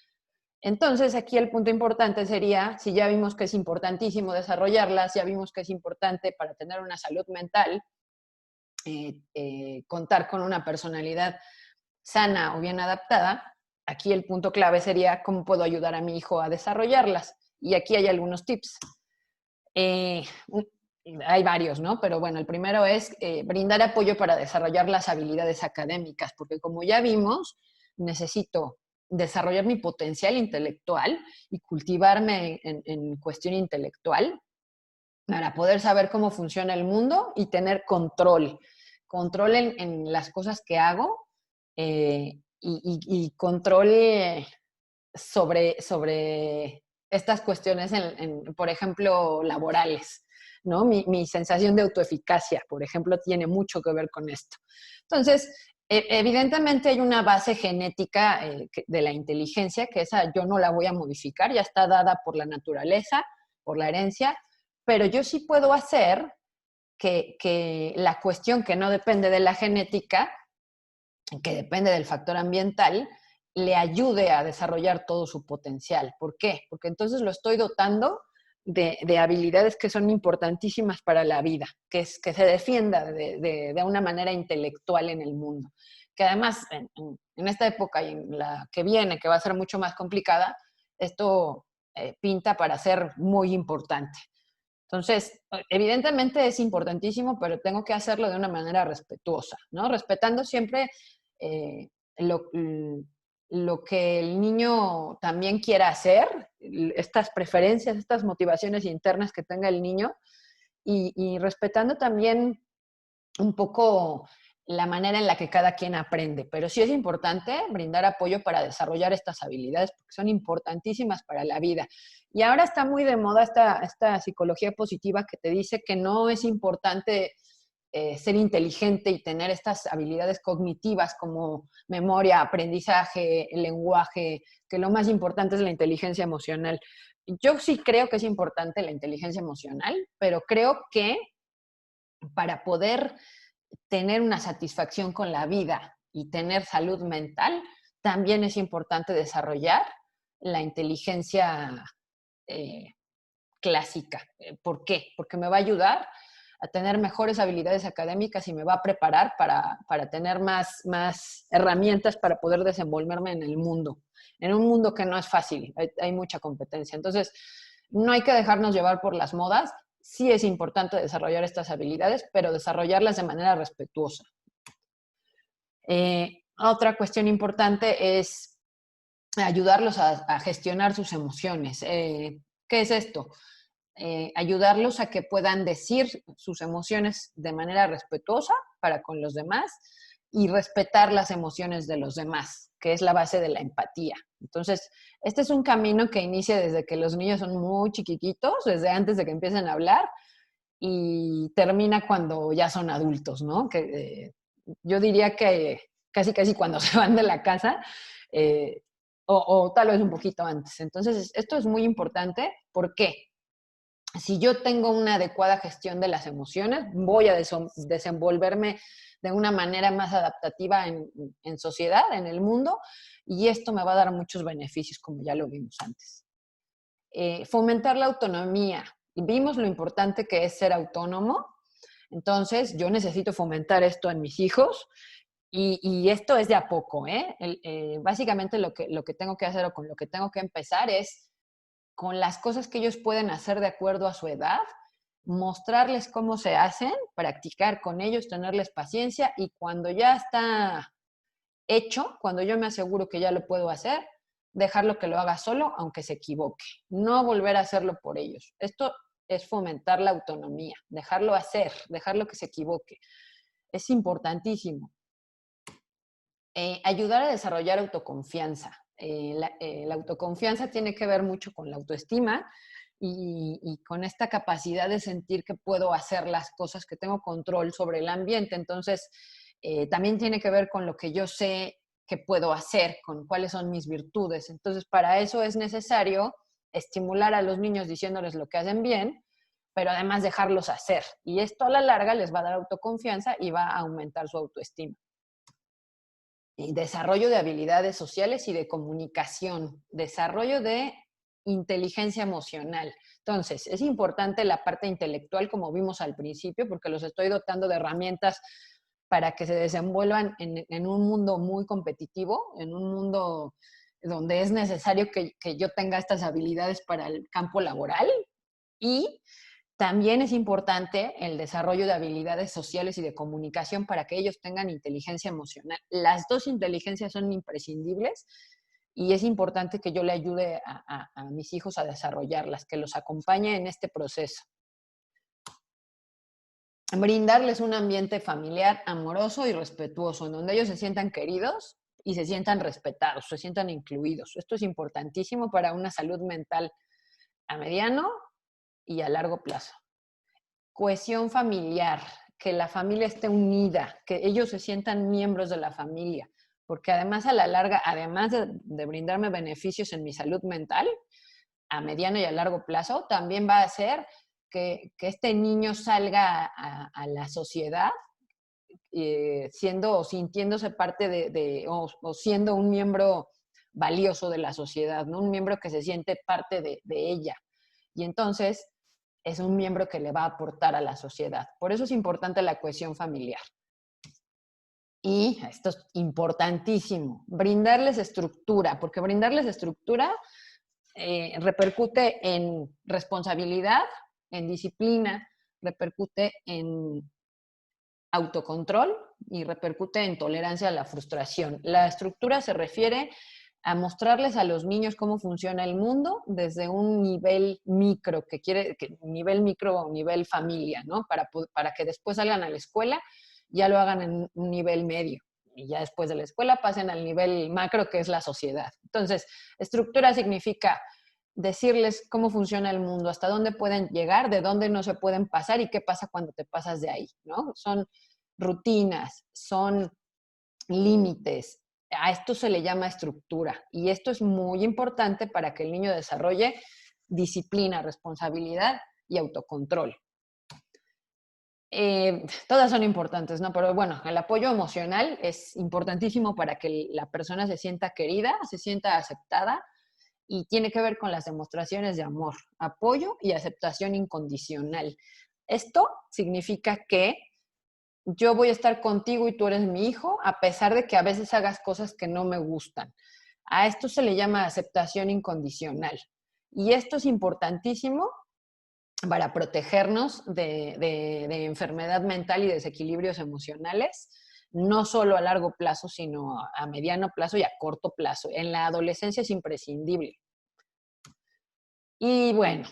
Entonces, aquí el punto importante sería, si ya vimos que es importantísimo desarrollarlas, ya vimos que es importante para tener una salud mental, contar con una personalidad sana o bien adaptada, aquí el punto clave sería cómo puedo ayudar a mi hijo a desarrollarlas. Y aquí hay algunos tips. Eh, hay varios, ¿no? Pero bueno, el primero es brindar apoyo para desarrollar las habilidades académicas, porque como ya vimos, necesito desarrollar mi potencial intelectual y cultivarme en cuestión intelectual para poder saber cómo funciona el mundo y tener control. Control en las cosas que hago y control sobre estas cuestiones, por ejemplo, laborales, ¿no? Mi sensación de autoeficacia, por ejemplo, tiene mucho que ver con esto. Entonces, Evidentemente hay una base genética de la inteligencia, que esa yo no la voy a modificar, ya está dada por la naturaleza, por la herencia, pero yo sí puedo hacer que la cuestión que no depende de la genética, que depende del factor ambiental, le ayude a desarrollar todo su potencial. ¿Por qué? Porque entonces lo estoy dotando de habilidades que son importantísimas para la vida, que es que se defienda de una manera intelectual en el mundo. Que además, en esta época y en la que viene, que va a ser mucho más complicada, esto pinta para ser muy importante. Entonces, evidentemente es importantísimo, pero tengo que hacerlo de una manera respetuosa, ¿no? Respetando siempre eh, lo, lo que el niño también quiera hacer, estas preferencias, estas motivaciones internas que tenga el niño, y respetando también un poco la manera en la que cada quien aprende. Pero sí es importante brindar apoyo para desarrollar estas habilidades, porque son importantísimas para la vida. Y ahora está muy de moda esta psicología positiva que te dice que no es importante ser inteligente y tener estas habilidades cognitivas como memoria, aprendizaje, lenguaje, que lo más importante es la inteligencia emocional. Yo sí creo que es importante la inteligencia emocional, pero creo que para poder tener una satisfacción con la vida y tener salud mental, también es importante desarrollar la inteligencia eh, clásica. ¿Por qué? Porque me va a ayudar a tener mejores habilidades académicas y me va a preparar para tener más herramientas para poder desenvolverme en el mundo, en un mundo que no es fácil, hay mucha competencia. Entonces, no hay que dejarnos llevar por las modas. Sí es importante desarrollar estas habilidades, pero desarrollarlas de manera respetuosa. Otra cuestión importante es ayudarlos a gestionar sus emociones. ¿Qué es esto? Ayudarlos a que puedan decir sus emociones de manera respetuosa para con los demás y respetar las emociones de los demás, que es la base de la empatía. Entonces, este es un camino que inicia desde que los niños son muy chiquititos, desde antes de que empiecen a hablar, y termina cuando ya son adultos, ¿no? Que yo diría que casi cuando se van de la casa, eh, o tal vez un poquito antes. Entonces, esto es muy importante. ¿Por qué? Si yo tengo una adecuada gestión de las emociones, voy a desenvolverme de una manera más adaptativa en sociedad, en el mundo, y esto me va a dar muchos beneficios, como ya lo vimos antes. Fomentar la autonomía. Vimos lo importante que es ser autónomo, entonces yo necesito fomentar esto en mis hijos y esto es de a poco, ¿eh? Básicamente lo que tengo que hacer o con lo que tengo que empezar es con las cosas que ellos pueden hacer de acuerdo a su edad, mostrarles cómo se hacen, practicar con ellos, tenerles paciencia y cuando ya está hecho, cuando yo me aseguro que ya lo puedo hacer, dejarlo que lo haga solo, aunque se equivoque. No volver a hacerlo por ellos. Esto es fomentar la autonomía, dejarlo hacer, dejarlo que se equivoque. Es importantísimo. Ayudar a desarrollar autoconfianza. La autoconfianza tiene que ver mucho con la autoestima y con esta capacidad de sentir que puedo hacer las cosas, que tengo control sobre el ambiente. Entonces, también tiene que ver con lo que yo sé que puedo hacer, con cuáles son mis virtudes. Entonces, para eso es necesario estimular a los niños diciéndoles lo que hacen bien, pero además dejarlos hacer. Y esto a la larga les va a dar autoconfianza y va a aumentar su autoestima. Y desarrollo de habilidades sociales y de comunicación, desarrollo de inteligencia emocional. Entonces, es importante la parte intelectual, como vimos al principio, porque los estoy dotando de herramientas para que se desenvuelvan en un mundo muy competitivo, en un mundo donde es necesario que yo tenga estas habilidades para el campo laboral y también es importante el desarrollo de habilidades sociales y de comunicación para que ellos tengan inteligencia emocional. Las dos inteligencias son imprescindibles y es importante que yo le ayude a mis hijos a desarrollarlas, que los acompañe en este proceso. Brindarles un ambiente familiar amoroso y respetuoso, en donde ellos se sientan queridos y se sientan respetados, se sientan incluidos. Esto es importantísimo para una salud mental a mediano y a largo plazo. Cohesión familiar. que la familia esté unida, que ellos se sientan miembros de la familia, porque además a la larga, además de brindarme beneficios en mi salud mental, a mediano y a largo plazo, también va a hacer que este niño salga a la sociedad siendo o sintiéndose parte o siendo un miembro valioso de la sociedad, ¿no? Un miembro que se siente parte de ella. Y entonces es un miembro que le va a aportar a la sociedad. Por eso es importante la cohesión familiar. Y esto es importantísimo, brindarles estructura, porque brindarles estructura repercute en responsabilidad, en disciplina, repercute en autocontrol y repercute en tolerancia a la frustración. La estructura se refiere a mostrarles a los niños cómo funciona el mundo desde un nivel micro, nivel micro o nivel familia, ¿no? Para que después salgan a la escuela, ya lo hagan en un nivel medio. Y ya después de la escuela pasen al nivel macro, que es la sociedad. Entonces, estructura significa decirles cómo funciona el mundo, hasta dónde pueden llegar, de dónde no se pueden pasar y qué pasa cuando te pasas de ahí, ¿no? Son rutinas, son límites. A esto se le llama estructura y esto es muy importante para que el niño desarrolle disciplina, responsabilidad y autocontrol. Todas son importantes, ¿no? Pero bueno, el apoyo emocional es importantísimo para que la persona se sienta querida, se sienta aceptada y tiene que ver con las demostraciones de amor, apoyo y aceptación incondicional. Esto significa que yo voy a estar contigo y tú eres mi hijo, a pesar de que a veces hagas cosas que no me gustan. A esto se le llama aceptación incondicional. Y esto es importantísimo para protegernos de enfermedad mental y desequilibrios emocionales, no solo a largo plazo, sino a mediano plazo y a corto plazo. En la adolescencia es imprescindible. Y bueno,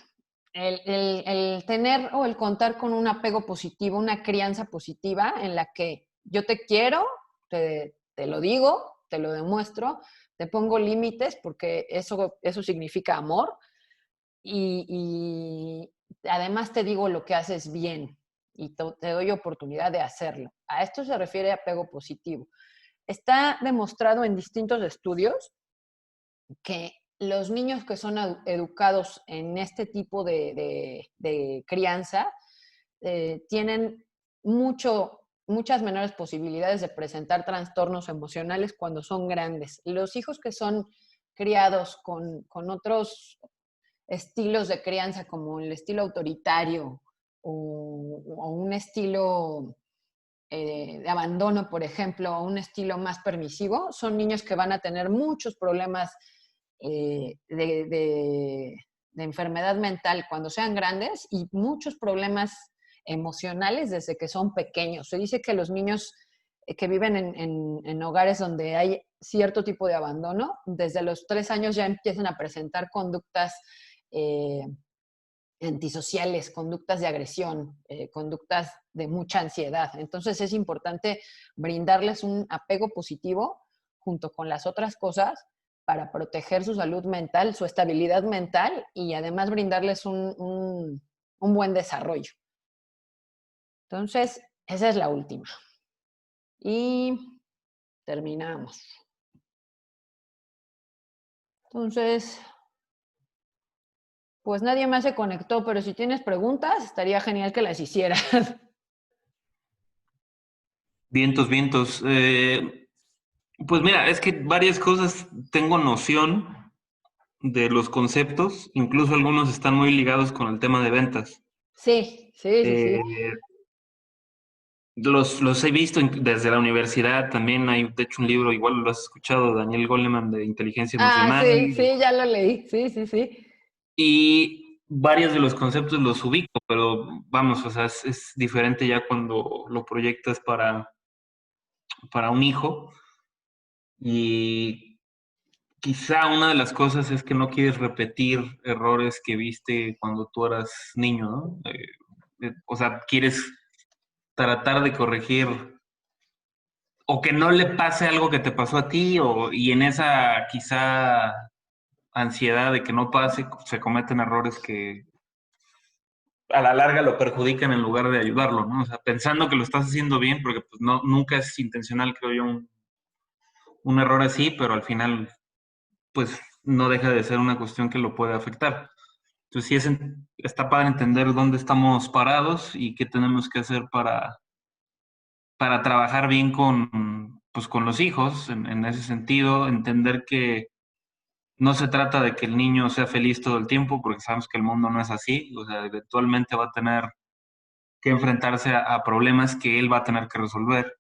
el tener o el contar con un apego positivo, una crianza positiva en la que yo te quiero, te lo digo, te lo demuestro, te pongo límites porque eso significa amor y además te digo lo que haces bien y te doy oportunidad de hacerlo. A esto se refiere apego positivo. Está demostrado en distintos estudios que los niños que son educados en este tipo de crianza tienen muchas menores posibilidades de presentar trastornos emocionales cuando son grandes. Los hijos que son criados con otros estilos de crianza, como el estilo autoritario o un estilo de abandono, por ejemplo, o un estilo más permisivo, son niños que van a tener muchos problemas de enfermedad mental cuando sean grandes y muchos problemas emocionales desde que son pequeños. Se dice que los niños que viven en hogares donde hay cierto tipo de abandono, desde los 3 años ya empiezan a presentar conductas antisociales, conductas de agresión, conductas de mucha ansiedad. Entonces es importante brindarles un apego positivo junto con las otras cosas para proteger su salud mental, su estabilidad mental y además brindarles un buen desarrollo. Entonces, esa es la última. Y terminamos. Entonces, pues nadie más se conectó, pero si tienes preguntas, estaría genial que las hicieras. Vientos, vientos. Pues mira, es que varias cosas tengo noción de los conceptos, incluso algunos están muy ligados con el tema de ventas. Sí, sí, sí, sí. Eh, los he visto desde la universidad, también hay de hecho un libro, igual lo has escuchado, Daniel Goleman, de inteligencia Ah, emocional, sí, sí, ya lo leí. Sí, sí, sí. y varios de los conceptos los ubico, pero vamos, o sea, es diferente ya cuando lo proyectas para un hijo. Y quizá una de las cosas es que no quieres repetir errores que viste cuando tú eras niño, ¿no? O sea, quieres tratar de corregir o que no le pase algo que te pasó a ti y en esa quizá ansiedad de que no pase, se cometen errores a la larga lo perjudican en lugar de ayudarlo, ¿no? O sea, pensando que lo estás haciendo bien, porque pues no, nunca es intencional, creo yo, un error así, pero al final, pues no deja de ser una cuestión que lo puede afectar. Entonces sí está padre entender dónde estamos parados y qué tenemos que hacer para trabajar bien pues, con los hijos, en ese sentido, entender que no se trata de que el niño sea feliz todo el tiempo, porque sabemos que el mundo no es así, o sea, eventualmente va a tener que enfrentarse a problemas que él va a tener que resolver.